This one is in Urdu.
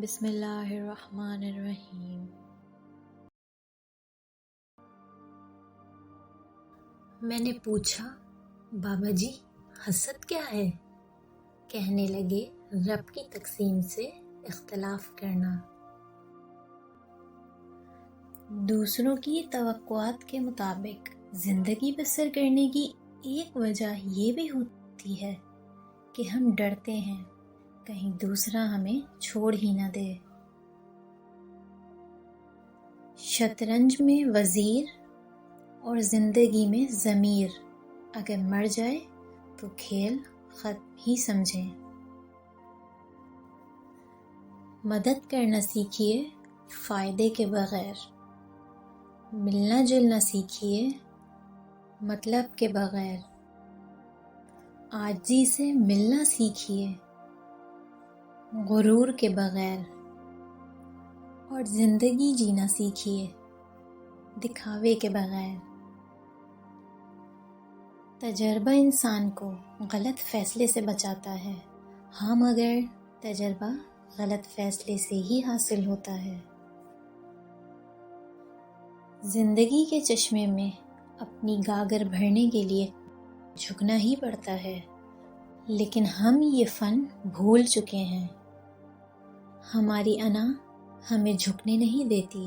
بسم اللہ الرحمن الرحیم۔ میں نے پوچھا، بابا جی حسد کیا ہے؟ کہنے لگے رب کی تقسیم سے اختلاف کرنا، دوسروں کی توقعات کے مطابق زندگی بسر کرنے کی ایک وجہ یہ بھی ہوتی ہے کہ ہم ڈرتے ہیں کہیں دوسرا ہمیں چھوڑ ہی نہ دے۔ شطرنج میں وزیر اور زندگی میں ضمیر اگر مر جائے تو کھیل ختم ہی سمجھیں۔ مدد کرنا سیکھیے فائدے کے بغیر، ملنا جلنا سیکھیے مطلب کے بغیر، عاجزی سے ملنا سیکھیے غرور کے بغیر، اور زندگی جینا سیکھیے دکھاوے کے بغیر۔ تجربہ انسان کو غلط فیصلے سے بچاتا ہے، ہاں مگر تجربہ غلط فیصلے سے ہی حاصل ہوتا ہے۔ زندگی کے چشمے میں اپنی گاگر بھرنے کے لیے جھکنا ہی پڑتا ہے، لیکن ہم یہ فن بھول چکے ہیں۔ ہماری انا ہمیں جھکنے نہیں دیتی۔